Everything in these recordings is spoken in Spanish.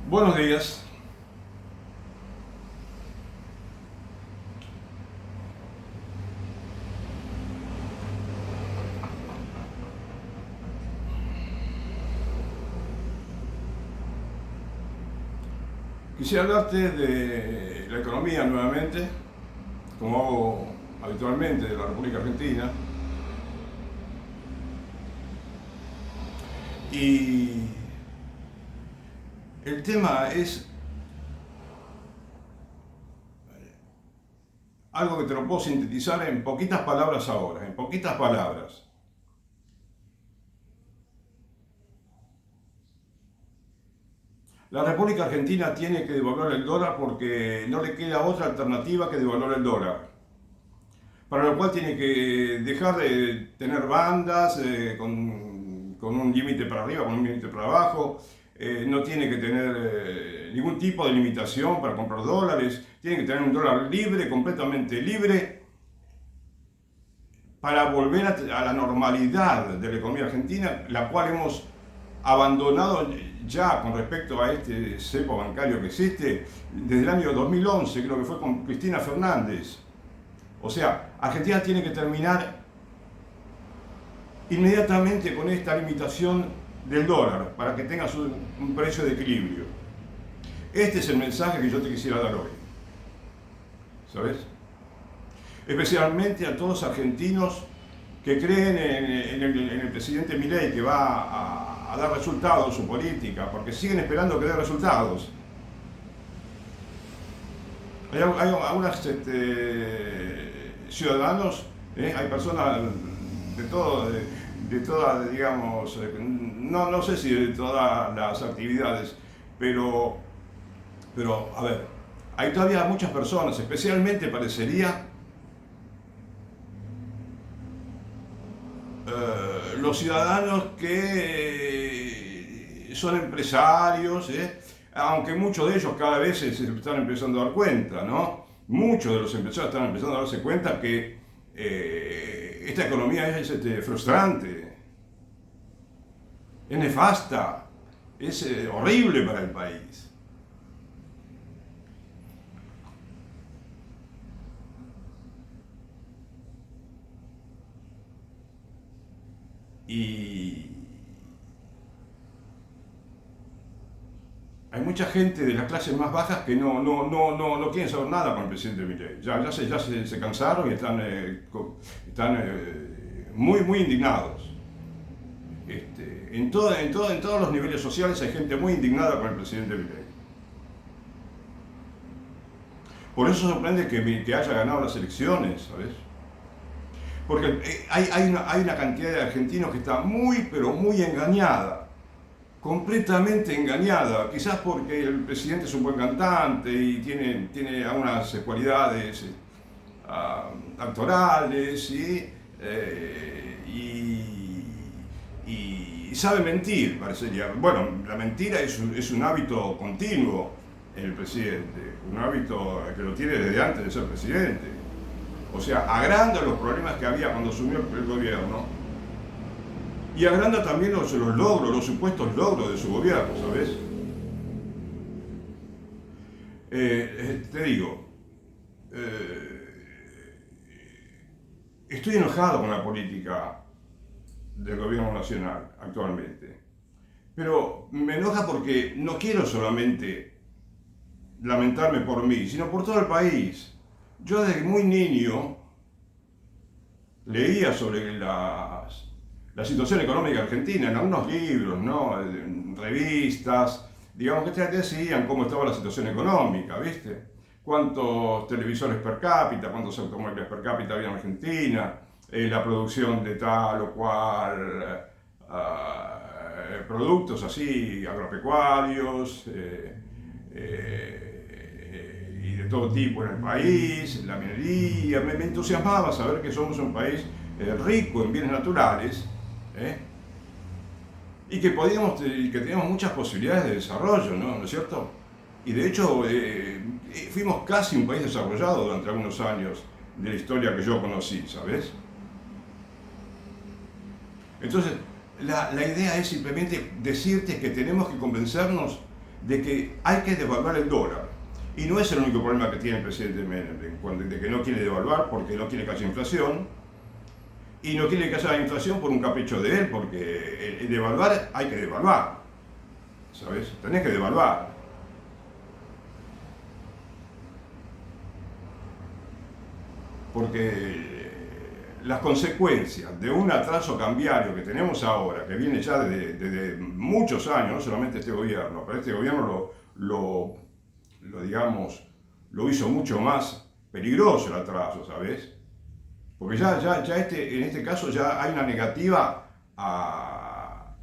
Buenos días. Quisiera hablarte de la economía nuevamente, como hago habitualmente de la República Argentina. Y el tema es algo que te lo puedo sintetizar en poquitas palabras ahora, en poquitas palabras. La República Argentina tiene que devaluar el dólar porque no le queda otra alternativa que devaluar el dólar. Para lo cual tiene que dejar de tener bandas con un límite para arriba, con un límite para abajo. No tiene que tener ningún tipo de limitación para comprar dólares. Tiene que tener un dólar libre, completamente libre, para volver a la normalidad de la economía argentina, la cual hemos abandonado ya con respecto a este cepo bancario que existe desde el año 2011, creo que fue con Cristina Fernández. O sea, Argentina tiene que terminar inmediatamente con esta limitación del dólar para que tengas un precio de equilibrio. Este es el mensaje que yo te quisiera dar hoy, ¿sabes? Especialmente a todos los argentinos que creen en el presidente Milei, que va a dar resultados en su política, porque siguen esperando que dé resultados. Hay algunos ciudadanos, hay personas de todas, digamos, no sé si de todas las actividades, pero, a ver, hay todavía muchas personas, especialmente parecería los ciudadanos que son empresarios, aunque muchos de ellos cada vez se están empezando a dar cuenta, ¿no? Muchos de los empresarios están empezando a darse cuenta que esta economía es frustrante, es nefasta, es horrible para el país. Y hay mucha gente de las clases más bajas que no quieren saber nada con el presidente Milei. Ya se cansaron y están muy indignados. En todos los niveles sociales hay gente muy indignada con el presidente Milei. Por eso sorprende que haya ganado las elecciones, ¿sabes? Porque hay una cantidad de argentinos que está pero muy engañada, completamente engañada, quizás porque el presidente es un buen cantante y tiene algunas cualidades actorales y sabe mentir, parecería. Bueno, la mentira es un hábito continuo en el presidente, un hábito que lo tiene desde antes de ser presidente. O sea, agranda los problemas que había cuando asumió el gobierno y agranda también los logros, los supuestos logros de su gobierno, ¿sabes? Te digo, estoy enojado con la política del gobierno nacional actualmente, pero me enoja porque no quiero solamente lamentarme por mí, sino por todo el país. Yo desde muy niño leía sobre la situación económica argentina en algunos libros, ¿no? En revistas, digamos que te decían cómo estaba la situación económica, ¿viste? Cuántos televisores per cápita, cuántos automóviles per cápita había en Argentina, la producción de tal o cual productos así, agropecuarios, y de todo tipo en el país, la minería. Me entusiasmaba saber que somos un país rico en bienes naturales, y que teníamos muchas posibilidades de desarrollo, ¿no es cierto? Y de hecho fuimos casi un país desarrollado durante algunos años de la historia que yo conocí, ¿sabes? Entonces, la idea es simplemente decirte que tenemos que convencernos de que hay que devaluar el dólar. Y no es el único problema que tiene el presidente Menem, de que no quiere devaluar porque no quiere que haya inflación, y no quiere que haya inflación por un capricho de él, porque el devaluar hay que devaluar, ¿sabes? Tenés que devaluar. Porque las consecuencias de un atraso cambiario que tenemos ahora, que viene ya desde muchos años, no solamente este gobierno, pero este gobierno digamos, lo hizo mucho más peligroso el atraso, ¿sabes? Porque en este caso ya hay una negativa a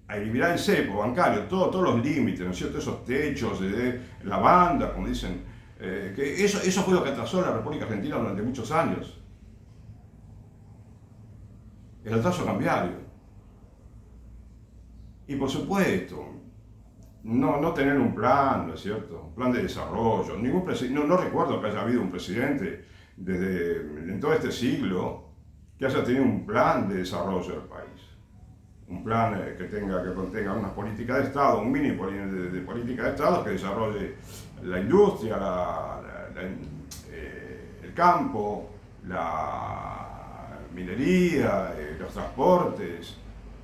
eliminar el cepo bancario, todos los límites, ¿no es cierto? Esos techos de la banda, como dicen, que eso fue lo que atrasó a la República Argentina durante muchos años. El atraso cambiario. Y por supuesto, no tener un plan, ¿no es cierto? Un plan de desarrollo. No recuerdo que haya habido un presidente en todo este siglo que haya tenido un plan de desarrollo del país. Un plan que contenga unas políticas de Estado, un mini de política de Estado que desarrolle la industria, el campo, la minería, los transportes,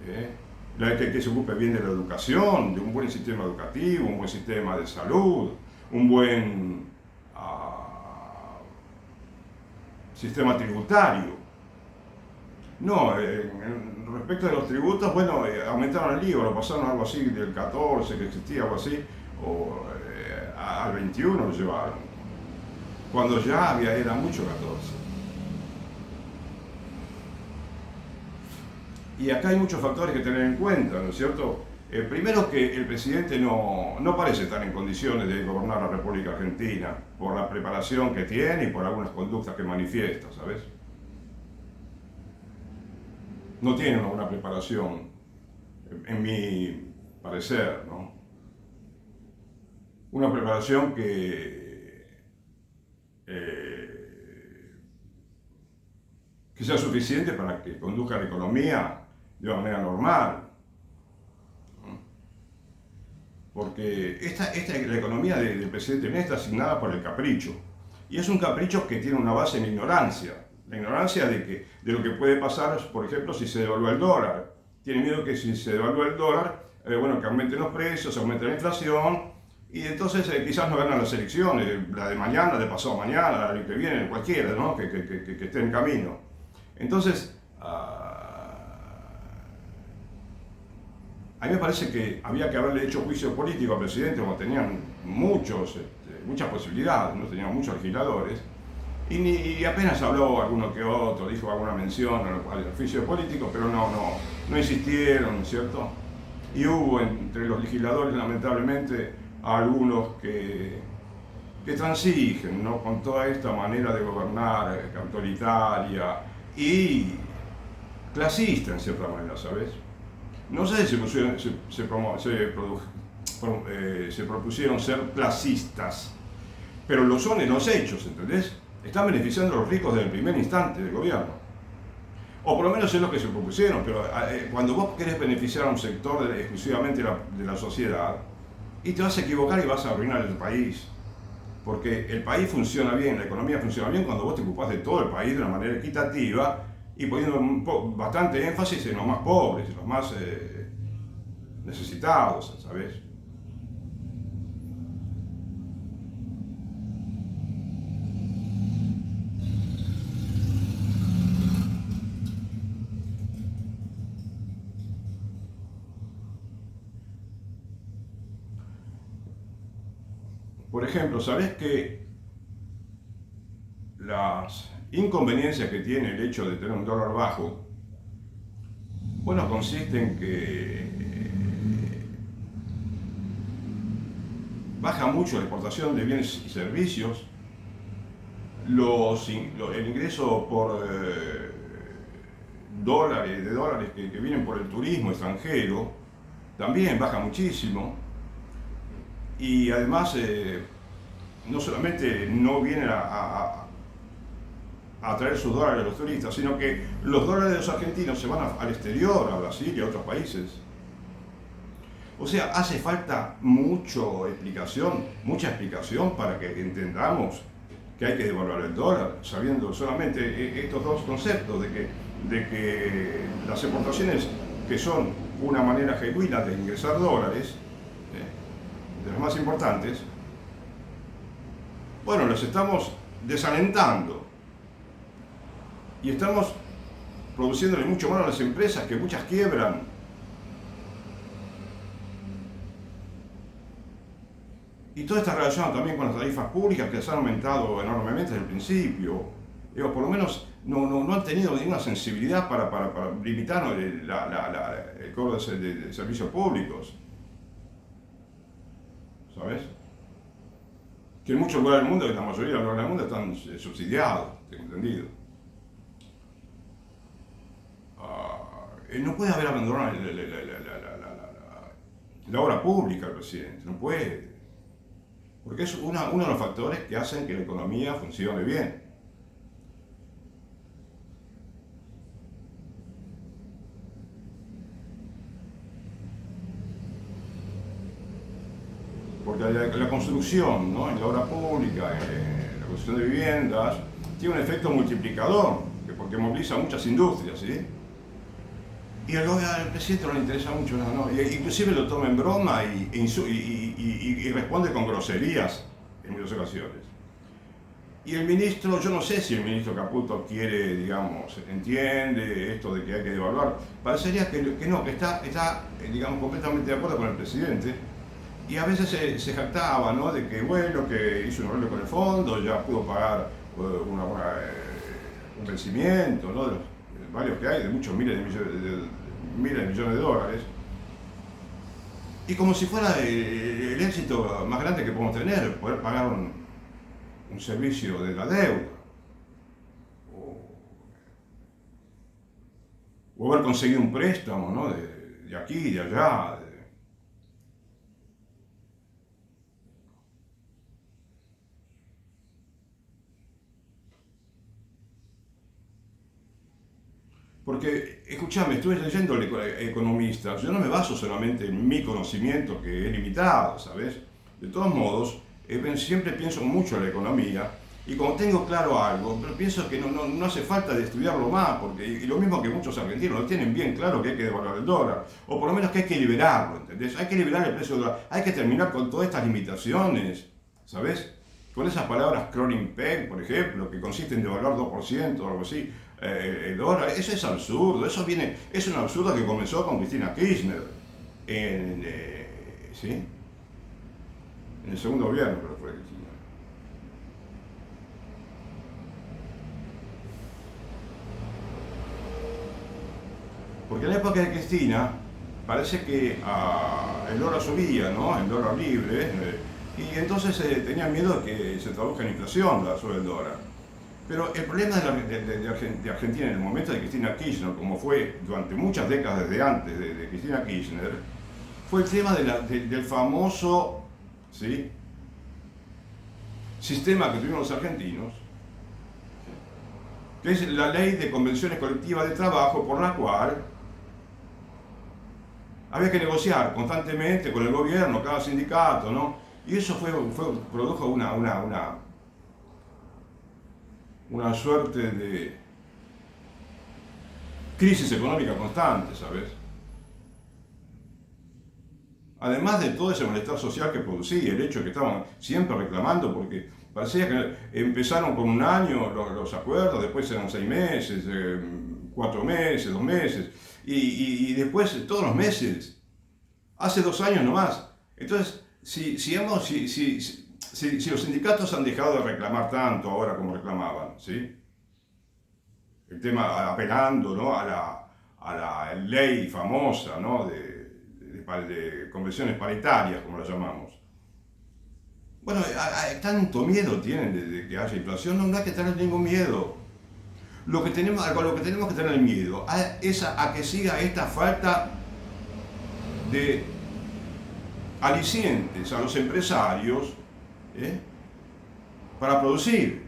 que se ocupe bien de la educación, de un buen sistema educativo, un buen sistema de salud, un buen sistema tributario. No, respecto de los tributos, bueno, aumentaron el IVA, lo pasaron a algo así del 14 que existía, algo así, al 21 lo llevaron, cuando ya era mucho 14. Y acá hay muchos factores que tener en cuenta, ¿no es cierto? Primero que el presidente no parece estar en condiciones de gobernar la República Argentina por la preparación que tiene y por algunas conductas que manifiesta, ¿sabes? No tiene una buena preparación, en mi parecer, ¿no? Una preparación que sea suficiente para que conduzca la economía de una manera normal. Porque la economía del presidente Menem está asignada por el capricho. Y es un capricho que tiene una base en ignorancia. La ignorancia de lo que puede pasar, por ejemplo, si se devalúa el dólar. Tiene miedo que si se devalúa el dólar, que aumenten los precios, aumente la inflación, y entonces quizás no ganan las elecciones, la de mañana, de pasado mañana, la que viene, cualquiera, ¿no? que esté en camino. Entonces, a mí me parece que había que haberle hecho juicio político al presidente, como tenían muchas posibilidades, no tenían muchos legisladores, y apenas habló alguno que otro, dijo alguna mención al juicio político, pero no insistieron, ¿no es cierto? Y hubo entre los legisladores, lamentablemente, algunos que transigen, ¿no? Con toda esta manera de gobernar autoritaria y clasista, en cierta manera, ¿sabes? No sé si se propusieron ser clasistas, pero lo son en los hechos, ¿entendés? Están beneficiando a los ricos desde el primer instante del gobierno. O por lo menos es lo que se propusieron, pero cuando vos querés beneficiar a un sector exclusivamente de la sociedad, y te vas a equivocar y vas a arruinar el país. Porque el país funciona bien, la economía funciona bien cuando vos te ocupás de todo el país de una manera equitativa y poniendo bastante énfasis en los más pobres, en los más necesitados, ¿sabes? Por ejemplo, ¿sabés que las inconveniencias que tiene el hecho de tener un dólar bajo, bueno, consiste en que baja mucho la exportación de bienes y servicios, el ingreso por dólares que vienen por el turismo extranjero, también baja muchísimo. Y además, no solamente no vienen a traer sus dólares a los turistas, sino que los dólares de los argentinos se van al exterior, a Brasil y a otros países. O sea, hace falta mucha explicación para que entendamos que hay que devaluar el dólar, sabiendo solamente estos dos conceptos de que las exportaciones, que son una manera genuina de ingresar dólares, de las más importantes, bueno, los estamos desalentando y estamos produciéndole mucho mal a las empresas, que muchas quiebran. Y todo está relacionado también con las tarifas públicas, que se han aumentado enormemente desde el principio. Digo, por lo menos no han tenido ninguna sensibilidad para limitar el cobro de servicios públicos. ¿Sabes? Que en muchos lugares del mundo, en la mayoría de los lugares del mundo, están subsidiados, tengo entendido. No puede haber abandonado la obra pública el presidente, no puede. Porque es uno de los factores que hacen que la economía funcione bien. Porque la construcción, ¿no?, en la obra pública, en la construcción de viviendas, tiene un efecto multiplicador, porque moviliza muchas industrias, ¿sí? Y al presidente no le interesa mucho, ¿no? Inclusive lo toma en broma y responde con groserías en muchas ocasiones. Y el ministro, yo no sé si el ministro Caputo quiere, digamos, entiende esto de que hay que devaluar. Parecería que no, que está, digamos, completamente de acuerdo con el presidente. Y a veces se jactaba, ¿no?, de que, bueno, que hizo un arreglo con el fondo, ya pudo pagar un vencimiento, ¿no?, de los varios que hay, de muchos miles de millones de dólares. Y como si fuera el éxito más grande que podemos tener, poder pagar un servicio de la deuda. O haber conseguido un préstamo, ¿no?, de aquí, de allá. Porque, escúchame, estuve leyendo economistas, yo no me baso solamente en mi conocimiento, que es limitado, ¿sabes? De todos modos, siempre pienso mucho en la economía, y como tengo claro algo, pero pienso que no hace falta de estudiarlo más, porque y lo mismo que muchos argentinos, lo tienen bien claro que hay que devaluar el dólar, o por lo menos que hay que liberarlo, ¿entendés? Hay que liberar el precio del dólar, hay que terminar con todas estas limitaciones, ¿sabes? Con esas palabras crawling peg, por ejemplo, que consiste en devaluar 2% o algo así, el dólar, eso es absurdo, es un absurdo que comenzó con Cristina Kirchner, ¿sí?, en el segundo gobierno, pero fue Cristina. Porque en la época de Cristina parece que el dólar subía, ¿no?, el dólar libre, y entonces tenían miedo de que se traduzca en inflación sobre el dólar. Pero el problema de Argentina en el momento de Cristina Kirchner, como fue durante muchas décadas desde antes de Cristina Kirchner, fue el tema del famoso, ¿sí?, sistema que tuvimos los argentinos, que es la ley de convenciones colectivas de trabajo, por la cual había que negociar constantemente con el gobierno, cada sindicato, ¿no? Y eso produjo una suerte de crisis económica constante, ¿sabes? Además de todo ese malestar social que producía, el hecho de que estaban siempre reclamando, porque parecía que empezaron con un año los acuerdos, después eran 6 meses, 4 meses, 2 meses, y después todos los meses, hace 2 años nomás. Entonces, si los sindicatos han dejado de reclamar tanto ahora como reclamaban, ¿sí?, el tema apelando, ¿no?, a la ley famosa, ¿no?, de convenciones paritarias, como la llamamos. Bueno, tanto miedo tienen de que haya inflación, no hay que tener ningún miedo. Lo que tenemos que tener miedo es a que siga esta falta de alicientes a los empresarios, para producir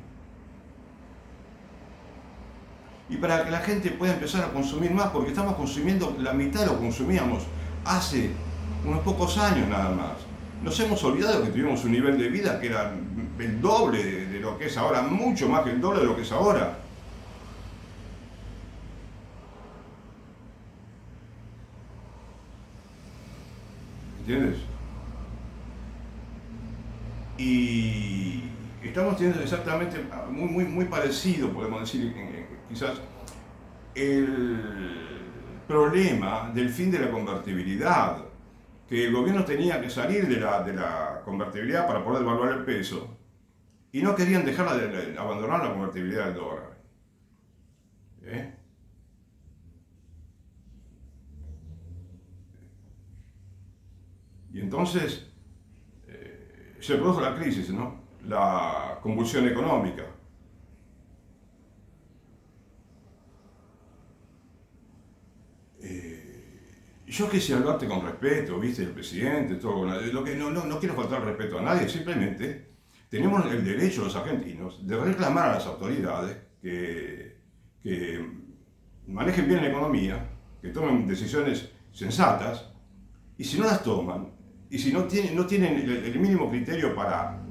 y para que la gente pueda empezar a consumir más, porque estamos consumiendo la mitad de lo que consumíamos hace unos pocos años nada más. Nos hemos olvidado que tuvimos un nivel de vida que era el doble de lo que es ahora, mucho más que el doble de lo que es ahora. ¿Entiendes? Y estamos teniendo exactamente, muy parecido, podemos decir, quizás, el problema del fin de la convertibilidad, que el gobierno tenía que salir de la convertibilidad para poder devaluar el peso, y no querían dejarla abandonar la convertibilidad del dólar. ¿Eh? Y entonces se produjo la crisis, ¿no? La convulsión económica. Yo quise hablarte con respeto, viste, el presidente, todo. Lo que no quiero faltar respeto a nadie, simplemente tenemos el derecho los argentinos de reclamar a las autoridades que manejen bien la economía, que tomen decisiones sensatas, y si no las toman, y si no tienen el mínimo criterio para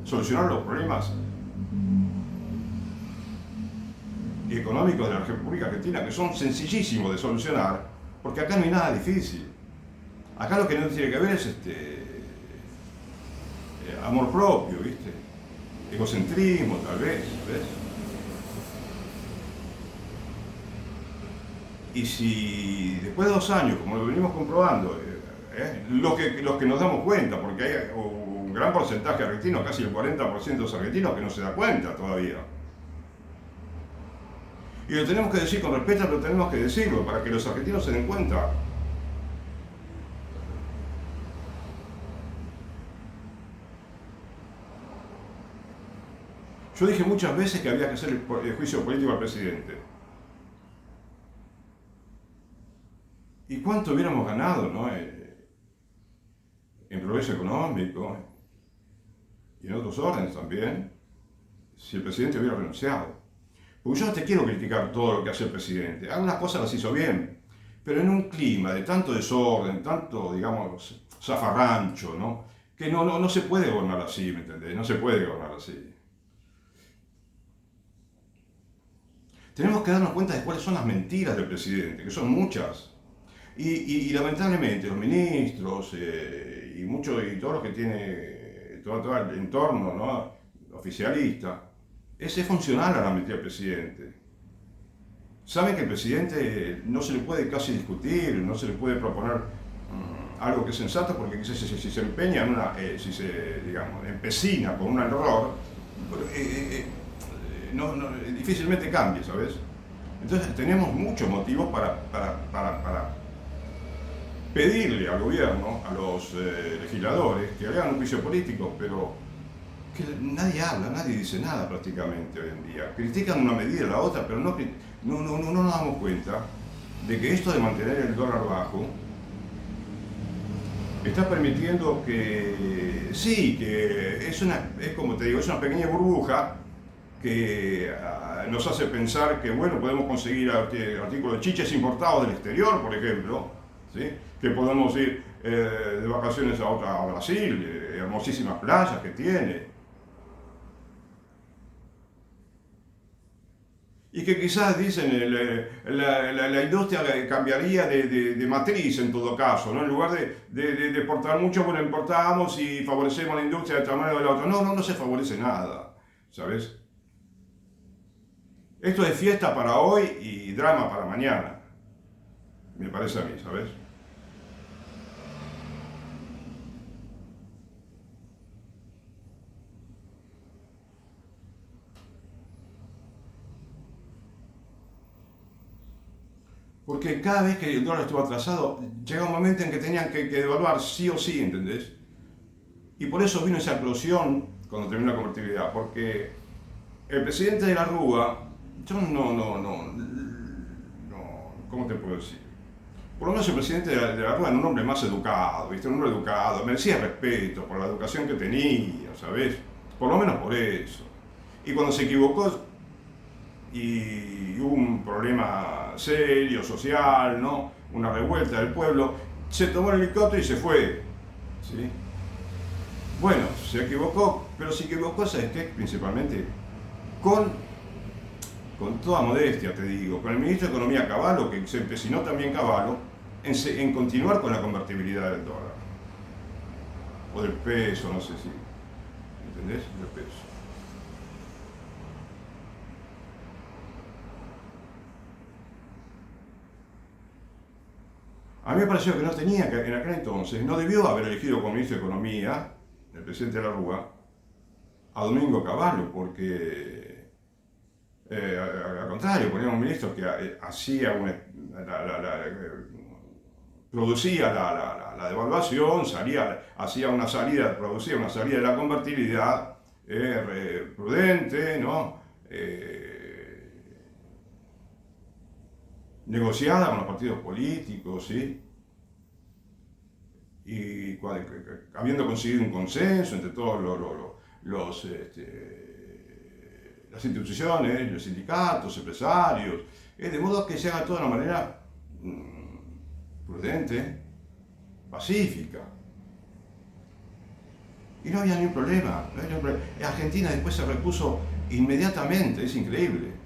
solucionar los problemas económicos de la República Argentina, que son sencillísimos de solucionar, porque acá no hay nada difícil. Acá lo que no tiene que haber es amor propio, ¿viste? Egocentrismo, tal vez, ¿ves? Y si después de 2 años, como lo venimos comprobando, los que nos damos cuenta, porque hay un gran porcentaje argentino, casi el 40% de los argentinos, que no se da cuenta todavía. Y lo tenemos que decir con respeto, pero tenemos que decirlo para que los argentinos se den cuenta. Yo dije muchas veces que había que hacer el juicio político al presidente. ¿Y cuánto hubiéramos ganado, no? En progreso económico y en otros órdenes también, si el presidente hubiera renunciado. Porque yo no te quiero criticar todo lo que hace el presidente. Algunas cosas las hizo bien, pero en un clima de tanto desorden, tanto, digamos, zafarrancho, ¿no? Que no se puede gobernar así, ¿me entendés? No se puede gobernar así. Tenemos que darnos cuenta de cuáles son las mentiras del presidente, que son muchas. Y lamentablemente los ministros y todo lo que tiene todo el entorno, ¿no? Oficialista, es funcional a la mentira del presidente. Saben que el presidente no se le puede casi discutir, no se le puede proponer algo que es sensato, porque si se empeña en si se, digamos, empecina con un error, difícilmente cambie, ¿sabes? Entonces tenemos muchos motivos para pedirle al gobierno, a los legisladores, que hagan un juicio político, pero que nadie habla, nadie dice nada prácticamente hoy en día. Critican una medida a la otra, pero no nos damos cuenta de que esto de mantener el dólar bajo está permitiendo que, sí, que es como te digo, es una pequeña burbuja que nos hace pensar que, bueno, podemos conseguir artículos de chiches importados del exterior, por ejemplo, ¿sí? Que podemos ir de vacaciones a Brasil, hermosísimas playas que tiene. Y que quizás dicen la industria cambiaría de matriz en todo caso, ¿no? En lugar de exportar mucho, bueno, importamos y favorecemos a la industria de esta manera o de la otra. No se favorece nada, ¿sabes? Esto es fiesta para hoy y drama para mañana, me parece a mí, ¿sabes? Porque cada vez que el dólar estuvo atrasado, llega un momento en que tenían que devaluar sí o sí, ¿entendés? Y por eso vino esa explosión cuando terminó la convertibilidad, porque el presidente de la Rúa, yo ¿cómo te puedo decir? Por lo menos el presidente de la Rúa era un hombre más educado, ¿viste? Un hombre educado, merecía respeto por la educación que tenía, ¿sabes? Por lo menos por eso. Y cuando se equivocó y hubo un problema serio, social, ¿no? Una revuelta del pueblo, se tomó el helicóptero y se fue. ¿Sí? Bueno, se equivocó, pero se equivocó, ¿sabes qué? Principalmente con, con toda modestia te digo, con el ministro de Economía Cavallo, que se empecinó también Cavallo en continuar con la convertibilidad del dólar. O del peso, no sé si. ¿Entendés? Del peso. A mí me pareció que no tenía que, en aquel entonces, no debió haber elegido como ministro de Economía, el presidente de la Rúa, a Domingo Cavallo, porque al contrario, ponía un ministro que hacía producía la devaluación, hacía una salida, producía una salida de la convertibilidad prudente, ¿no? Negociada con los partidos políticos, ¿sí? Y habiendo conseguido un consenso entre todos las instituciones, los sindicatos, empresarios, de modo que se haga todo de una manera prudente, pacífica. Y no había ningún problema. Argentina después se repuso inmediatamente, es increíble.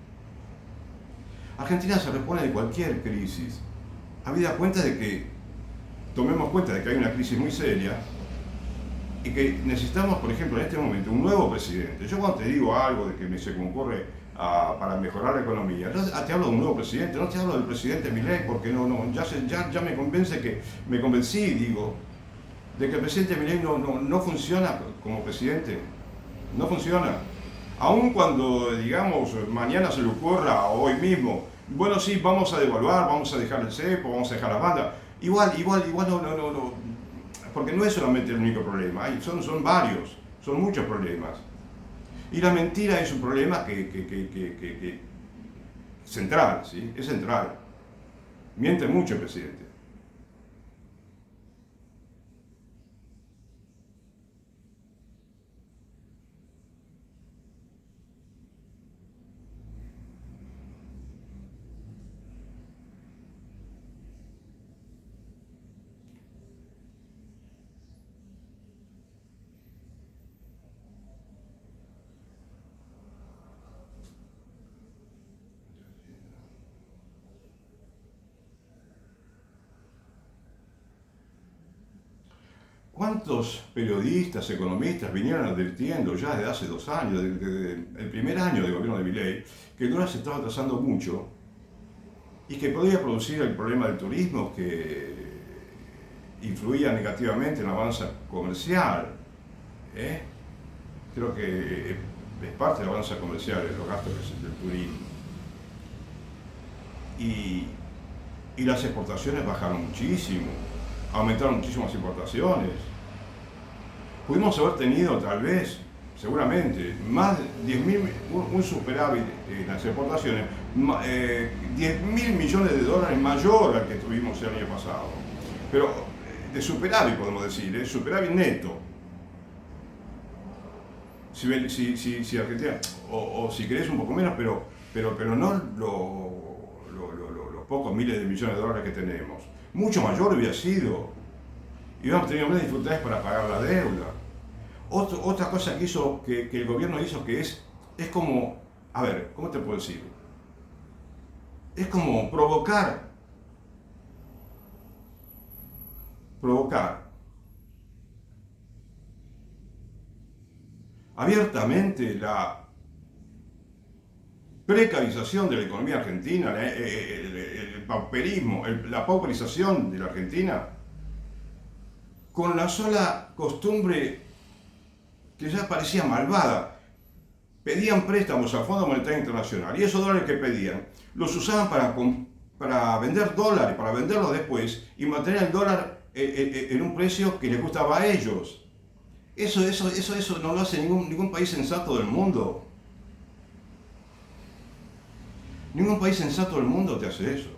Argentina se repone de cualquier crisis. Habida cuenta de que, tomemos cuenta de que hay una crisis muy seria y que necesitamos, por ejemplo, en este momento, un nuevo presidente. Yo cuando te digo algo de que se concurre para mejorar la economía, te hablo de un nuevo presidente, no te hablo del presidente Milei, porque ya me convencí, digo, de que el presidente Milei no funciona como presidente, no funciona. Aun cuando, digamos, mañana se le ocurra, o hoy mismo, bueno, sí, vamos a devaluar, vamos a dejar el cepo, vamos a dejar la banda, igual no, porque no es solamente el único problema, son varios, son muchos problemas. Y la mentira es un problema que central, ¿sí? Es central. Miente mucho el presidente. ¿Cuántos periodistas, economistas vinieron advirtiendo ya desde hace 2 años, desde el primer año de gobierno de Milei, que el dólar se estaba atrasando mucho y que podía producir el problema del turismo que influía negativamente en la balanza comercial? Creo que es parte de la balanza comercial, los gastos del turismo. Y las exportaciones bajaron muchísimo, aumentaron muchísimo las importaciones. Pudimos haber tenido tal vez, seguramente, más de 10.000, un superávit en las exportaciones, 10.000 millones de dólares mayor al que tuvimos el año pasado. Pero de superávit podemos decir, superávit neto. Si Argentina, o si querés un poco menos, pero no los pocos miles de millones de dólares que tenemos. Mucho mayor hubiera sido. Y hubiéramos tenido menos dificultades para pagar la deuda. Otra cosa que el gobierno hizo que es como, a ver, ¿cómo te puedo decir? Es como provocar abiertamente la precarización de la economía argentina, el pauperismo, la pauperización de la Argentina, con la sola costumbre que ya parecía malvada. Pedían préstamos al Fondo Monetario Internacional y esos dólares que pedían los usaban para vender dólares, para venderlos después y mantener el dólar en un precio que les gustaba a ellos. Eso no lo hace ningún país sensato del mundo. Ningún país sensato del mundo te hace eso.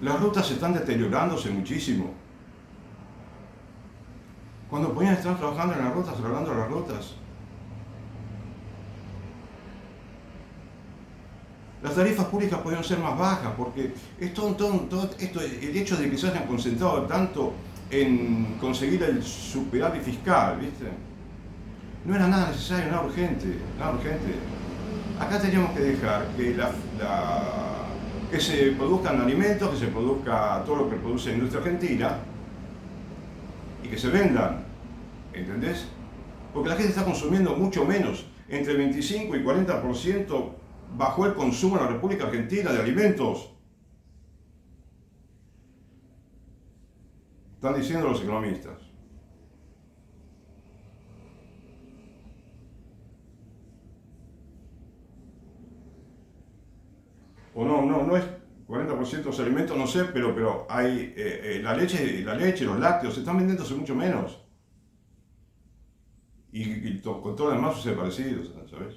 Las rutas están deteriorándose muchísimo. Cuando podían estar trabajando en las rutas, arreglando las rutas. Las tarifas públicas podían ser más bajas, porque es todo esto, el hecho de que se hayan concentrado tanto en conseguir el superávit fiscal, ¿viste? No era nada necesario, nada urgente, nada urgente. Acá teníamos que dejar que, que se produzcan alimentos, que se produzca todo lo que produce la industria argentina y que se vendan, ¿entendés? Porque la gente está consumiendo mucho menos, entre 25 y 40% bajó el consumo en la República Argentina de alimentos. Están diciendo los economistas. O no es 40% de los alimentos, no sé, pero hay la leche, los lácteos, se están vendiéndose mucho menos. Con todo lo demás sucede parecido, ¿sabes?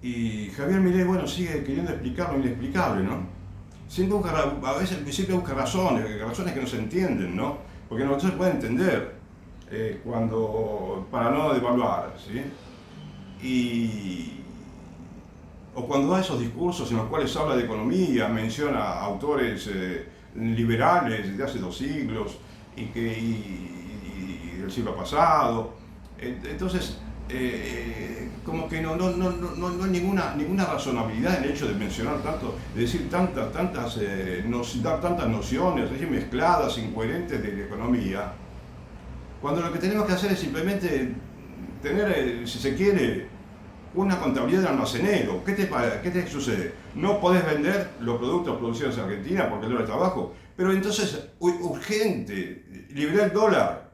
Y Javier Milei, bueno, sigue queriendo explicar lo inexplicable, ¿no? A veces siempre busca razones que no se entienden, ¿no? Porque no se puede entender para no devaluar, ¿sí? Y, o cuando da esos discursos en los cuales habla de economía, menciona autores liberales de hace 2 siglos y del siglo pasado. Entonces, como que no hay ninguna razonabilidad en el hecho de mencionar tanto, de decir dar tantas nociones, así mezcladas, incoherentes de la economía, cuando lo que tenemos que hacer es simplemente tener, si se quiere, una contabilidad de almacenero. ¿Qué te sucede? No podés vender los productos producidos en Argentina porque el dólar está bajo, pero entonces, urgente, liberar el dólar.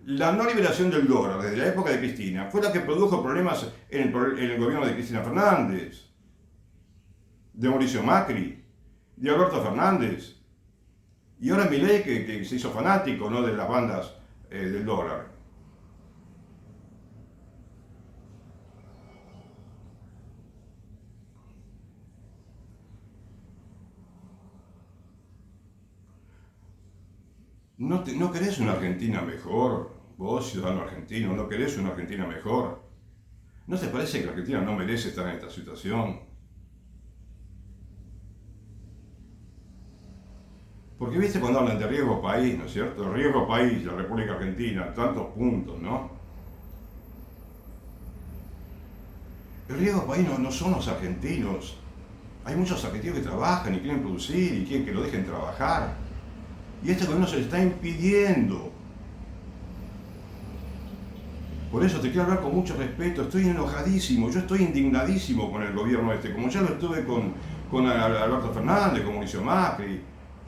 La no liberación del dólar desde la época de Cristina fue la que produjo problemas en el gobierno de Cristina Fernández, de Mauricio Macri, de Alberto Fernández, y ahora Milei que se hizo fanático, ¿no?, de las bandas del dólar. ¿No querés una Argentina mejor? Vos, ciudadano argentino, ¿no querés una Argentina mejor? ¿No te parece que la Argentina no merece estar en esta situación? Porque viste cuando hablan de riesgo país, ¿no es cierto? Riesgo país, la República Argentina, tantos puntos, ¿no? El riesgo país no son los argentinos. Hay muchos argentinos que trabajan y quieren producir y quieren que lo dejen trabajar. Y este gobierno se le está impidiendo. Por eso te quiero hablar con mucho respeto. Estoy enojadísimo, yo estoy indignadísimo con el gobierno como ya lo estuve con Alberto Fernández, con Mauricio Macri.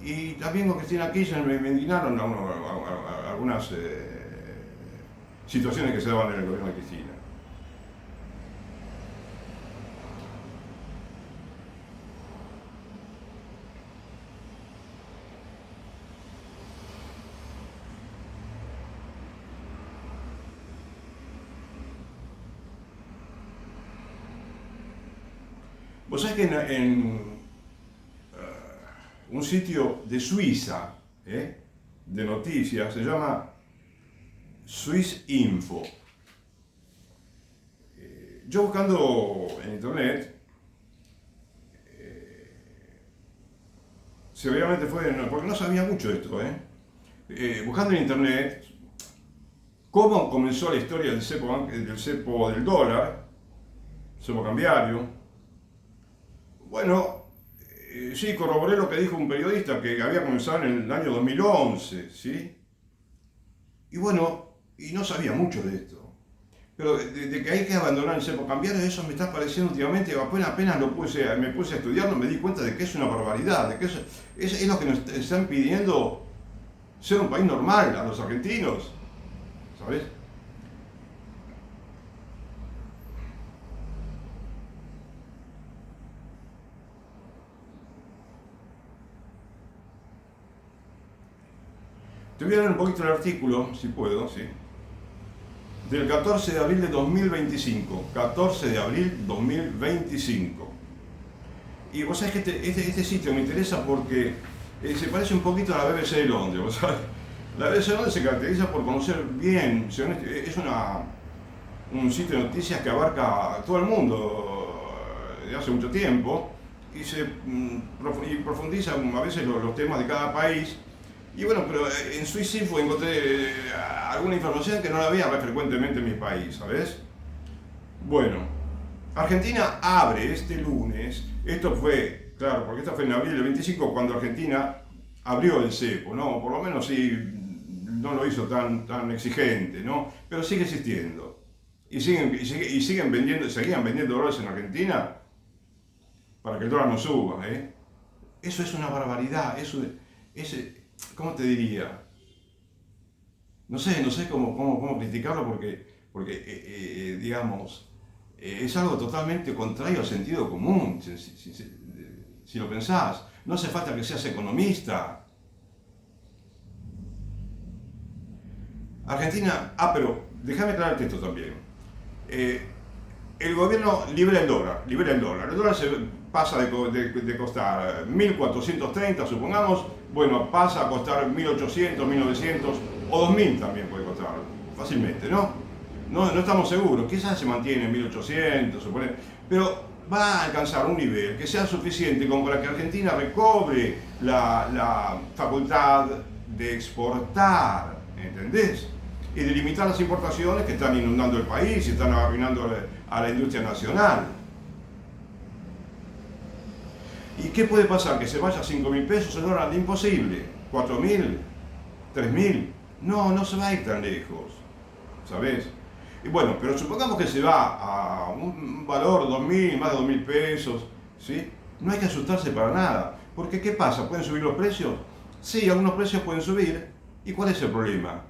Y también con Cristina Kirchner me indignaron algunas situaciones que se daban en el gobierno de Cristina. Vos sabés que en un sitio de Suiza, de noticias, se llama Swiss Info. Yo buscando en internet, seguramente porque no sabía mucho de esto, buscando en internet cómo comenzó la historia del cepo del dólar, cepo cambiario. Bueno, sí, corroboré lo que dijo un periodista que había comenzado en el año 2011, ¿sí? Y bueno, y no sabía mucho de esto. Pero de que hay que abandonar el cepo cambiario, eso me está pareciendo últimamente, apenas me puse a estudiarlo, me di cuenta de que es una barbaridad, de que es lo que nos están pidiendo ser un país normal a los argentinos, ¿sabes? Te voy a leer un poquito el artículo, si puedo, ¿sí? Del 14 de abril de 2025. 14 de abril 2025. Y vos sabés que este sitio me interesa porque se parece un poquito a la BBC de Londres. ¿Vos sabés? La BBC de Londres se caracteriza por conocer bien, es un sitio de noticias que abarca a todo el mundo de hace mucho tiempo y profundiza a veces los temas de cada país. Y bueno, pero en Swissinfo encontré alguna información que no la veía frecuentemente en mi país, ¿sabes? Bueno, Argentina abre este lunes, esto fue, claro, porque esto fue en abril del 25 cuando Argentina abrió el cepo, ¿no? Por lo menos sí, no lo hizo tan exigente, ¿no? Pero sigue existiendo. Y seguían vendiendo dólares en Argentina para que el dólar no suba, ¿eh? Eso es una barbaridad, ¿cómo te diría? No sé cómo criticarlo porque digamos, es algo totalmente contrario al sentido común, si lo pensás. No hace falta que seas economista. Argentina, pero déjame aclararte esto también. El gobierno libera el dólar. El dólar se pasa de costar 1.430, supongamos, bueno, pasa a costar 1.800, 1.900 o 2.000 también puede costar, fácilmente, ¿no? No estamos seguros, quizás se mantiene en 1.800, pero va a alcanzar un nivel que sea suficiente como para que Argentina recobre la facultad de exportar, ¿entendés? Y de limitar las importaciones que están inundando el país y están arruinando a la industria nacional. ¿Y qué puede pasar? ¿Que se vaya a 5.000 pesos el dólar? Imposible. ¿4.000? ¿3.000? No se va a ir tan lejos, ¿sabes? Y bueno, pero supongamos que se va a un valor 2.000, más de 2.000 pesos, ¿sí? No hay que asustarse para nada, porque ¿qué pasa? ¿Pueden subir los precios? Sí, algunos precios pueden subir. ¿Y cuál es el problema?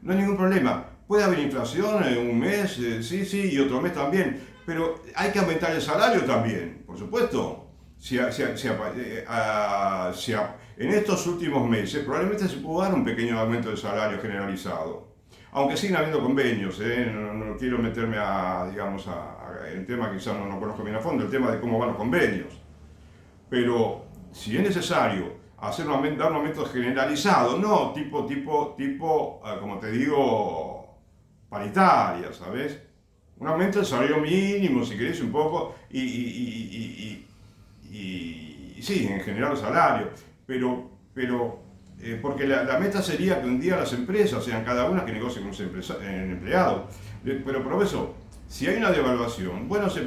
No hay ningún problema. Puede haber inflación en un mes, sí, y otro mes también, pero hay que aumentar el salario también, por supuesto. En estos últimos meses probablemente se pudo dar un pequeño aumento del salario generalizado, aunque siguen habiendo convenios, no quiero meterme en tema que quizás no conozco bien a fondo, el tema de cómo van los convenios, pero si es necesario dar un aumento generalizado, no tipo, como te digo, paritaria, ¿sabes? Un aumento del salario mínimo, si querés, un poco, y sí, en general el salario, pero porque la meta sería que un día las empresas sean cada una que negocie con sus empleados. Pero profesor, si hay una devaluación, bueno, se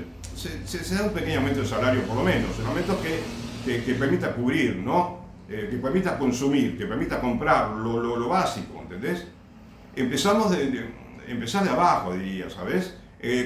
da un pequeño aumento de salario por lo menos, un aumento que permita cubrir, ¿no? Que permita consumir, que permita comprar lo básico, ¿entendés? Empezar de abajo, diría, ¿sabes?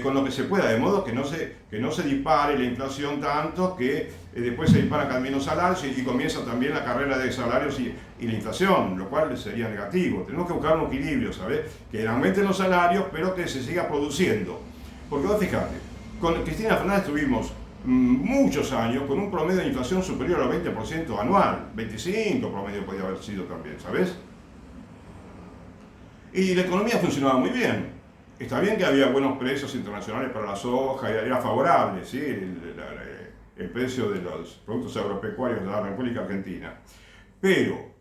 Con lo que se pueda, de modo que no se dispare la inflación tanto que después se disparan también los salarios y comienza también la carrera de salarios y la inflación, lo cual sería negativo. Tenemos que buscar un equilibrio, ¿sabes? Que aumenten los salarios, pero que se siga produciendo. Porque vos fíjate, con Cristina Fernández tuvimos muchos años con un promedio de inflación superior al 20% anual, 25% promedio podía haber sido también, ¿sabes? Y la economía funcionaba muy bien. Está bien que había buenos precios internacionales para la soja, era favorable, ¿sí? El precio de los productos agropecuarios de la República Argentina. Pero,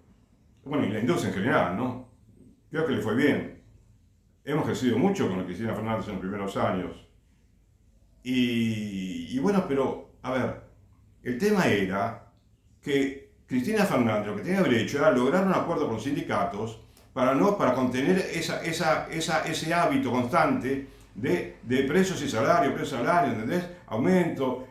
bueno, y la industria en general, ¿no? Creo que le fue bien. Hemos crecido mucho con Cristina Fernández en los primeros años. Y bueno, pero, a ver, el tema era que Cristina Fernández lo que tenía que haber hecho era lograr un acuerdo con los sindicatos para contener ese hábito constante de precios y salarios, ¿entendés? Aumento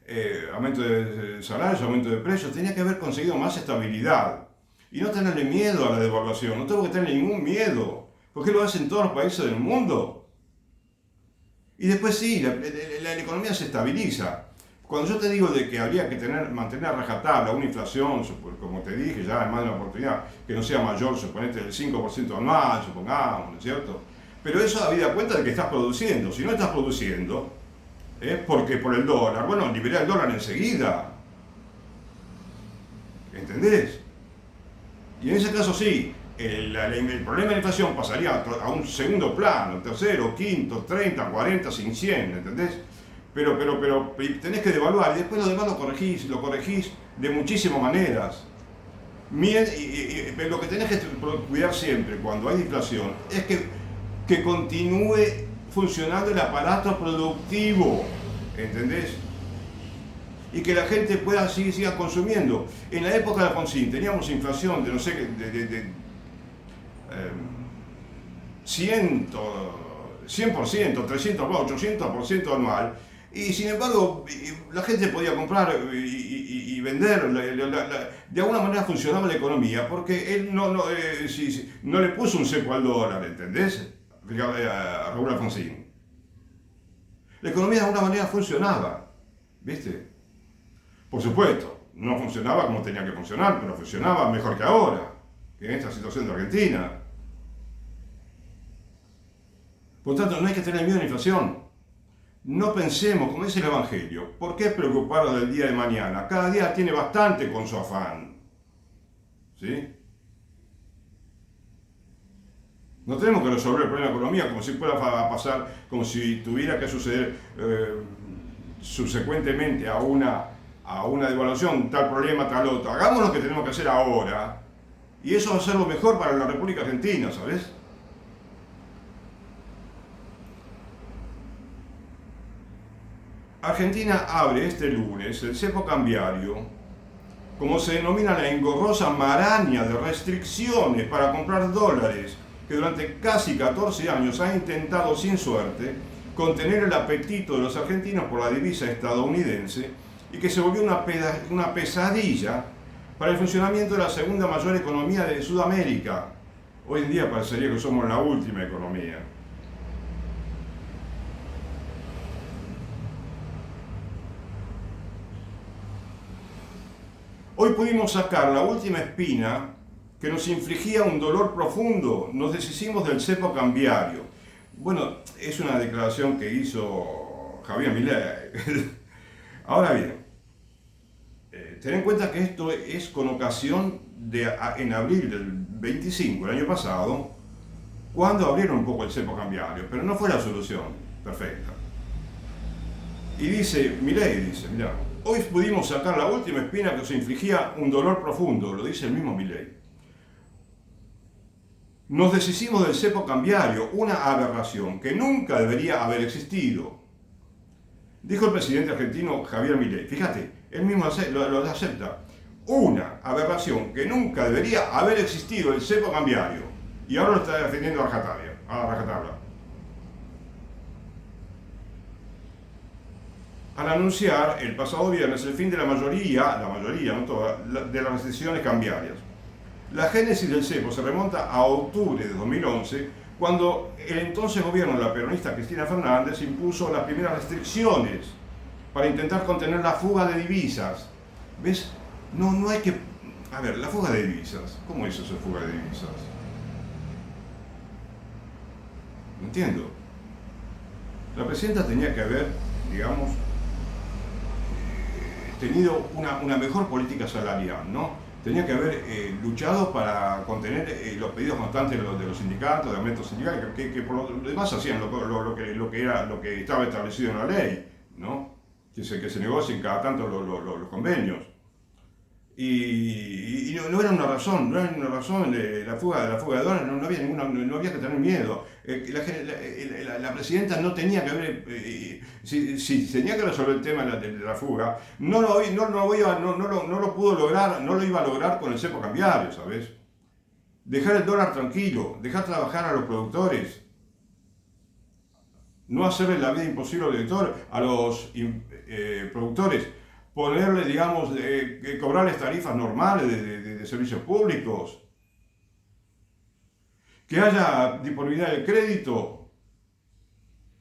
de salarios, aumento de precios. Tenía que haber conseguido más estabilidad y no tenerle miedo a la devaluación. No tengo que tener ningún miedo, porque lo hacen todos los países del mundo. Y después sí, la economía se estabiliza. Cuando yo te digo de que habría que mantener a rajatabla una inflación, como te dije ya en más de una oportunidad, que no sea mayor, suponete del 5% anual, supongamos, ¿no es cierto? Pero eso habida cuenta de que estás produciendo. Si no estás produciendo, porque por el dólar, bueno, liberá el dólar enseguida. ¿Entendés? Y en ese caso sí, el problema de la inflación pasaría a un segundo plano, tercero, quinto, 30, 40, sin 100, ¿entendés? Pero tenés que devaluar y después lo demás lo corregís de muchísimas maneras. Lo que tenés que cuidar siempre cuando hay inflación es que continúe funcionando el aparato productivo, ¿entendés? Y que la gente pueda siga consumiendo. En la época de Alfonsín teníamos inflación de no sé, de 100%, 300, 800% anual. Y sin embargo, la gente podía comprar y vender, de alguna manera funcionaba la economía, porque él no le puso un cepo al dólar, ¿entendés? A Raúl Alfonsín. La economía de alguna manera funcionaba, ¿viste? Por supuesto, no funcionaba como tenía que funcionar, pero funcionaba mejor que ahora, que en esta situación de Argentina. Por lo tanto, no hay que tener miedo a la inflación. No pensemos, como dice el Evangelio, ¿por qué preocuparnos del día de mañana? Cada día tiene bastante con su afán. ¿Sí? No tenemos que resolver el problema de la economía como si fuera a pasar, como si tuviera que suceder subsecuentemente a una devaluación, tal problema, tal otro. Hagamos lo que tenemos que hacer ahora y eso va a ser lo mejor para la República Argentina, ¿sabes? Argentina abre este lunes el cepo cambiario, como se denomina la engorrosa maraña de restricciones para comprar dólares, que durante casi 14 años ha intentado sin suerte contener el apetito de los argentinos por la divisa estadounidense y que se volvió una pesadilla para el funcionamiento de la segunda mayor economía de Sudamérica. Hoy en día parecería que somos la última economía. Hoy pudimos sacar la última espina que nos infligía un dolor profundo. Nos deshicimos del cepo cambiario. Bueno, es una declaración que hizo Javier Milei. Ahora bien, ten en cuenta que esto es con ocasión en abril del 25, el año pasado, cuando abrieron un poco el cepo cambiario, pero no fue la solución perfecta. Y Milei dice, mirá, hoy pudimos sacar la última espina que nos infligía un dolor profundo, lo dice el mismo Milei. Nos deshicimos del cepo cambiario, una aberración que nunca debería haber existido. Dijo el presidente argentino Javier Milei. Fíjate, él mismo lo acepta. Una aberración que nunca debería haber existido el cepo cambiario. Y ahora lo está defendiendo a rajatabla. Al anunciar el pasado viernes el fin de la mayoría, no toda, de las restricciones cambiarias. La génesis del cepo se remonta a octubre de 2011, cuando el entonces gobierno de la peronista Cristina Fernández impuso las primeras restricciones para intentar contener la fuga de divisas. ¿Ves? No hay que... A ver, la fuga de divisas. ¿Cómo es eso, fuga de divisas? No entiendo. La presidenta tenía que haber, digamos, tenido una mejor política salarial, ¿no? Tenía que haber luchado para contener los pedidos constantes de los sindicatos, de aumentos sindicales, que por lo demás hacían lo que estaba establecido en la ley, ¿no? Que se negocien cada tanto los convenios. Y no era una razón, de la fuga de dólares, no había que tener miedo. La presidenta no tenía que haber, si tenía que resolver el tema de la fuga, no lo pudo lograr, no lo iba a lograr con el cepo cambiario, ¿sabes? Dejar el dólar tranquilo, dejar trabajar a los productores, no hacerle la vida imposible a los productores, ponerle, digamos, cobrarles tarifas normales de servicios públicos, que haya disponibilidad de crédito,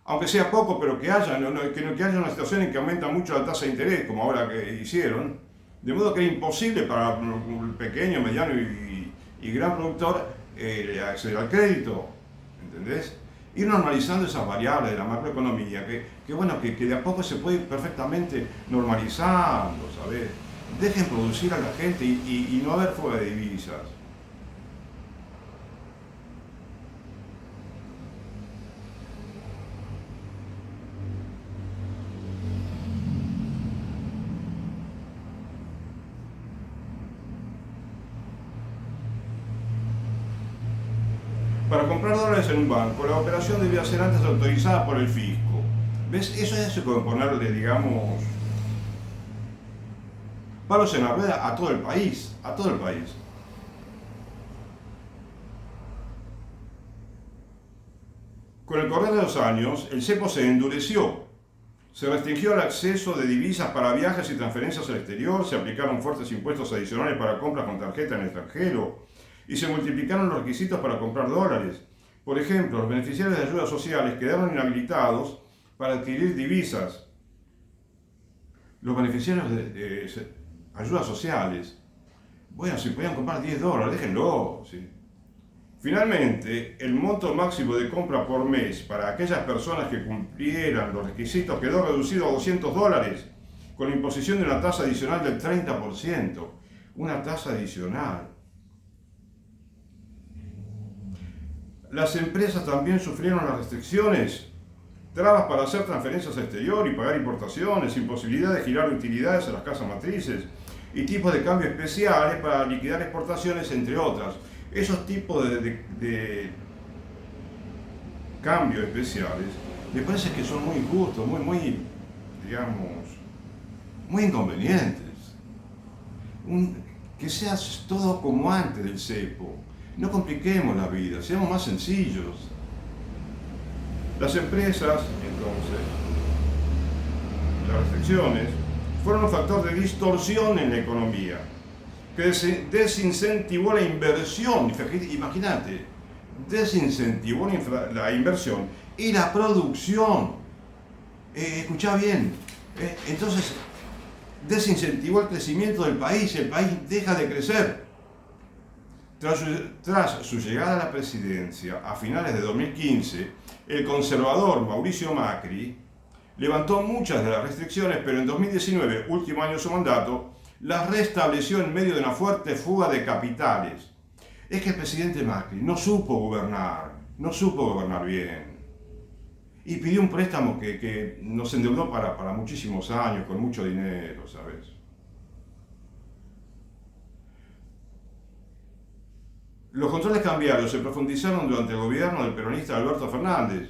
aunque sea poco, pero que haya, que haya una situación en que aumenta mucho la tasa de interés, como ahora que hicieron, de modo que es imposible para el pequeño, mediano y gran productor acceder al crédito, ¿entendés? Ir normalizando esas variables de la macroeconomía, que de a poco se puede ir perfectamente normalizando, ¿sabes? Dejen producir a la gente y no haber fuga de divisas. Para comprar dólares en un banco, la operación debía ser antes autorizada por el fisco. ¿Ves? Eso es como ponerle, digamos, palos en la rueda a todo el país, a todo el país. Con el correr de los años, el cepo se endureció. Se restringió el acceso de divisas para viajes y transferencias al exterior, se aplicaron fuertes impuestos adicionales para compras con tarjeta en el extranjero y se multiplicaron los requisitos para comprar dólares. Por ejemplo, los beneficiarios de ayudas sociales quedaron inhabilitados para adquirir divisas. Los beneficiarios de ayudas sociales, bueno, si podían comprar 10 dólares, déjenlo. ¿Sí? Finalmente, el monto máximo de compra por mes para aquellas personas que cumplieran los requisitos quedó reducido a 200 dólares, con la imposición de una tasa adicional del 30%. Una tasa adicional. Las empresas también sufrieron las restricciones, trabas para hacer transferencias al exterior y pagar importaciones, imposibilidad de girar utilidades a las casas matrices y tipos de cambio especiales para liquidar exportaciones, entre otras. Esos tipos de cambios especiales me parece que son muy injustos, digamos, muy inconvenientes. Que sea todo como antes del cepo. No compliquemos la vida, seamos más sencillos. Las empresas, entonces, las restricciones, fueron un factor de distorsión en la economía, que desincentivó la inversión. Imagínate, desincentivó la inversión y la producción. Escuchá bien. Entonces, desincentivó el crecimiento del país. El país deja de crecer. Tras su llegada a la presidencia a finales de 2015, el conservador Mauricio Macri levantó muchas de las restricciones, pero en 2019, último año de su mandato, las restableció en medio de una fuerte fuga de capitales. Es que el presidente Macri no supo gobernar bien. Y pidió un préstamo que nos endeudó para muchísimos años, con mucho dinero, ¿sabes? Los controles cambiarios se profundizaron durante el gobierno del peronista Alberto Fernández.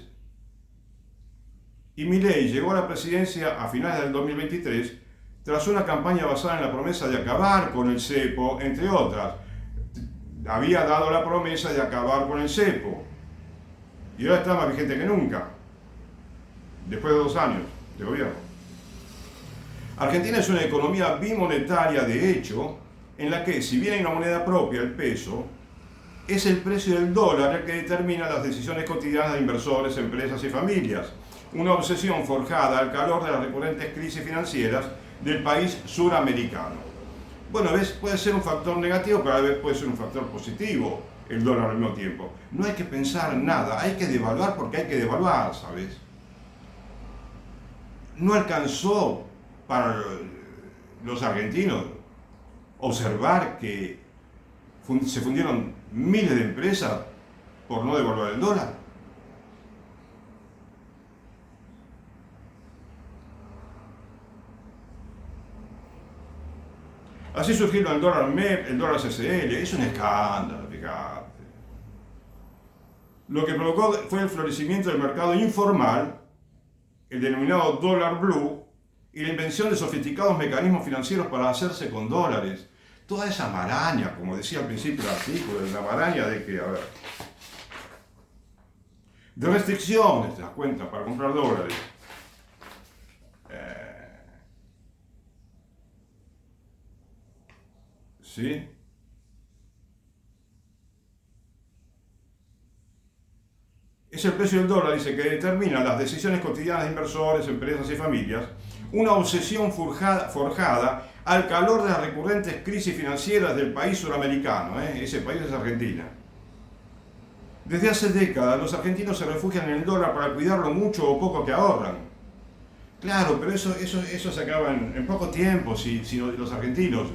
Y Milei llegó a la presidencia a finales del 2023 tras una campaña basada en la promesa de acabar con el cepo, entre otras. Había dado la promesa de acabar con el cepo. Y ahora está más vigente que nunca, después de 2 años de gobierno. Argentina es una economía bimonetaria de hecho, en la que, si bien hay una moneda propia, el peso, es el precio del dólar el que determina las decisiones cotidianas de inversores, empresas y familias. Una obsesión forjada al calor de las recurrentes crisis financieras del país suramericano. Bueno, ¿ves? Puede ser un factor negativo, pero a veces puede ser un factor positivo el dólar al mismo tiempo. No hay que pensar nada, hay que devaluar porque hay que devaluar, ¿sabes? No alcanzó para los argentinos observar que se fundieron miles de empresas por no devaluar el dólar. Así surgieron el dólar MEP, el dólar CCL, es un escándalo, fíjate. Lo que provocó fue el florecimiento del mercado informal, el denominado dólar blue, y la invención de sofisticados mecanismos financieros para hacerse con dólares. Toda esa maraña, como decía al principio del artículo, la maraña de que, de restricciones, te das cuenta, para comprar dólares. ¿Sí? Es el precio del dólar, dice, que determina las decisiones cotidianas de inversores, empresas y familias, una obsesión forjada al calor de las recurrentes crisis financieras del país suramericano, ese país es Argentina. Desde hace décadas los argentinos se refugian en el dólar para cuidar lo mucho o poco que ahorran. Claro, pero eso se acaba en poco tiempo si los argentinos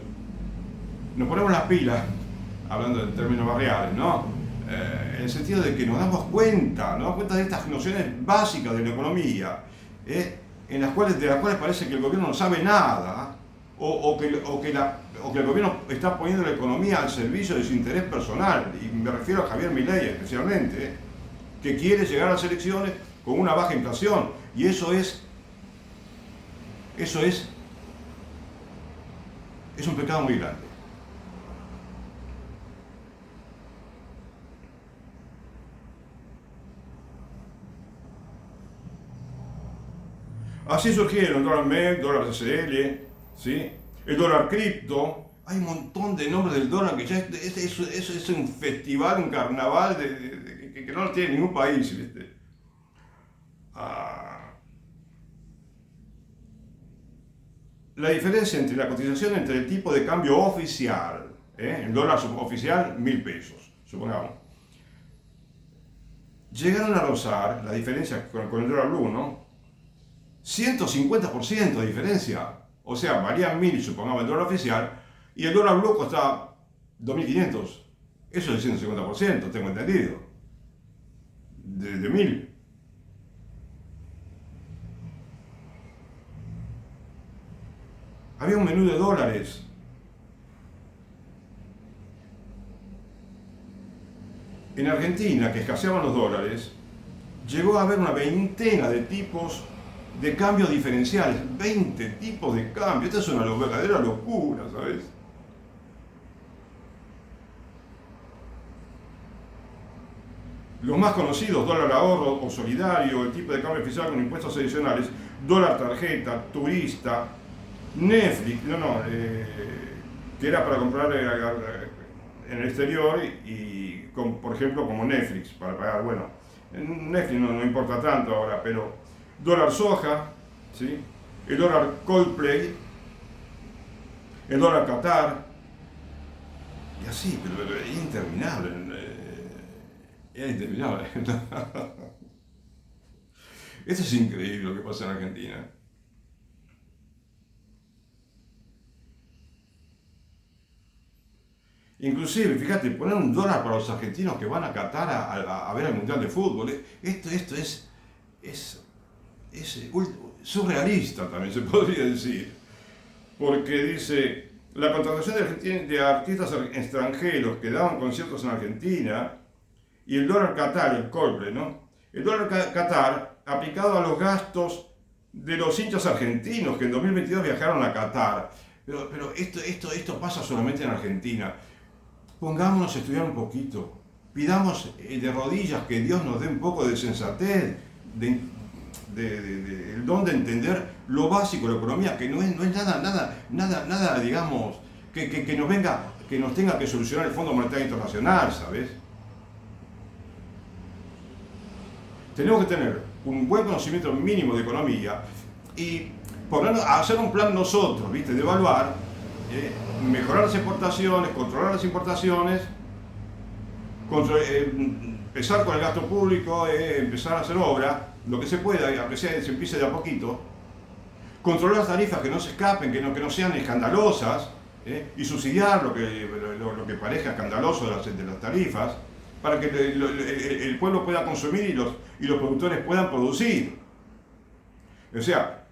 nos ponemos las pilas, hablando en términos barriales, ¿no? En el sentido de que nos damos cuenta de estas nociones básicas de la economía, de las cuales parece que el gobierno no sabe nada. o que el gobierno está poniendo la economía al servicio de su interés personal, y me refiero a Javier Milei especialmente, que quiere llegar a las elecciones con una baja inflación, y eso es un pecado muy grande. Así surgieron dólar MEP, dólar SL, ¿sí? El dólar cripto. Hay un montón de nombres del dólar que ya es un festival, un carnaval que no lo tiene ningún país, ¿viste? La diferencia entre la cotización entre el tipo de cambio oficial, el dólar oficial, 1.000 pesos, supongamos. Llegaron a rozar la diferencia con el dólar blue, ¿no? 150% de diferencia. O sea, valía 1.000, supongamos, el dólar oficial, y el dólar blue costaba 2.500. Eso es el 150%, tengo entendido. De 1.000. Había un menú de dólares. En Argentina, que escaseaban los dólares, llegó a haber una veintena de tipos de cambios diferenciales. 20 tipos de cambio. Esta es una verdadera locura, ¿sabes? Los más conocidos, dólar ahorro o solidario, el tipo de cambio oficial con impuestos adicionales, dólar tarjeta, turista, Netflix, que era para comprar en el exterior y por ejemplo, como Netflix, para pagar, bueno, Netflix no importa tanto ahora, pero dólar soja, ¿sí? El dólar Coldplay, el dólar Qatar, y así, pero es interminable. Es interminable. Esto es increíble lo que pasa en Argentina. Inclusive, fíjate, poner un dólar para los argentinos que van a Qatar a ver el Mundial de Fútbol. Esto es surrealista también, se podría decir. Porque dice, la contratación de artistas extranjeros que daban conciertos en Argentina y el dólar Qatar, el Coldplay, ¿no? El dólar Qatar aplicado a los gastos de los hinchas argentinos que en 2022 viajaron a Qatar. Pero esto pasa solamente en Argentina. Pongámonos a estudiar un poquito. Pidamos de rodillas que Dios nos dé un poco de sensatez, el don de entender lo básico de la economía, que no es nada, digamos, que nos tenga que solucionar el Fondo Monetario Internacional, ¿sabes? Tenemos que tener un buen conocimiento mínimo de economía y ponernos a hacer un plan nosotros, ¿viste? De evaluar, mejorar las exportaciones, controlar las importaciones, empezar con el gasto público, empezar a hacer obra, lo que se pueda, aunque se empiece de a poquito, controlar las tarifas que no se escapen, que no sean escandalosas, y subsidiar lo que parezca escandaloso de las tarifas, para que el pueblo pueda consumir y los productores puedan producir. O sea,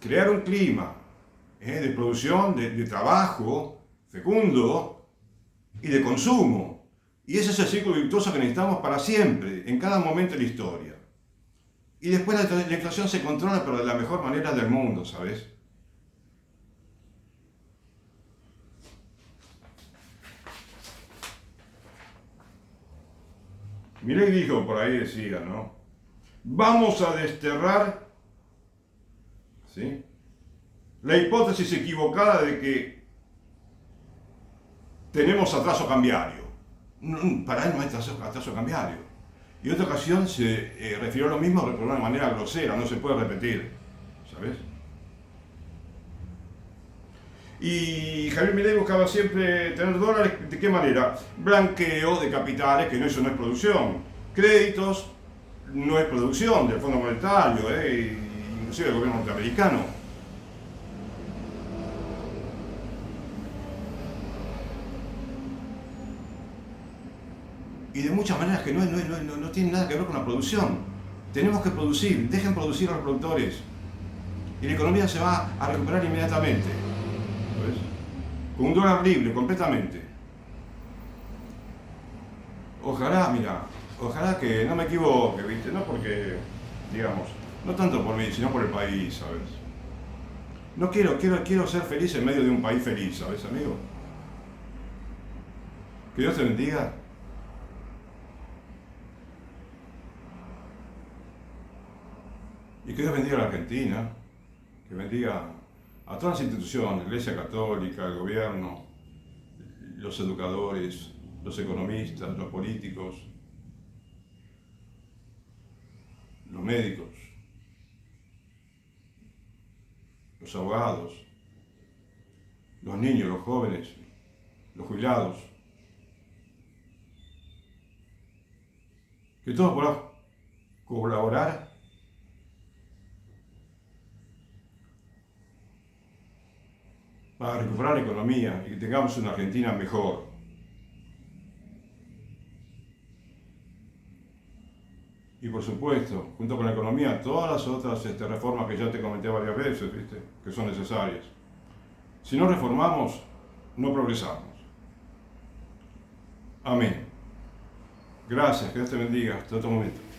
crear un clima de producción, de trabajo fecundo y de consumo. Y ese es el ciclo virtuoso que necesitamos para siempre, en cada momento de la historia. Y después la inflación se controla, pero de la mejor manera del mundo, ¿sabes? Milei dijo, por ahí decía, ¿no? Vamos a desterrar, ¿sí?, la hipótesis equivocada de que tenemos atraso cambiario. Para él no hay atraso cambiario. Y en otra ocasión se refirió a lo mismo, pero de una manera grosera, no se puede repetir, ¿sabes? Y Javier Milei buscaba siempre tener dólares, ¿de qué manera? Blanqueo de capitales, que eso no es producción. Créditos, no es producción del Fondo Monetario, inclusive del gobierno norteamericano. Y de muchas maneras que no tienen nada que ver con la producción. Tenemos que producir, dejen producir a los productores. Y la economía se va a recuperar inmediatamente. con un dólar libre completamente. Ojalá, mira, ojalá que no me equivoque, ¿viste? No porque, digamos, no tanto por mí, sino por el país, ¿sabes? No quiero ser feliz en medio de un país feliz, ¿sabes, amigo? Que Dios te bendiga. Y que Dios bendiga a la Argentina, que bendiga a todas las instituciones, la Iglesia Católica, el gobierno, los educadores, los economistas, los políticos, los médicos, los abogados, los niños, los jóvenes, los jubilados. Que todos podamos colaborar para recuperar la economía y que tengamos una Argentina mejor. Y por supuesto, junto con la economía, todas las otras reformas que ya te comenté varias veces, ¿viste? Que son necesarias. Si no reformamos, no progresamos. Amén. Gracias, que Dios te bendiga. Hasta otro momento.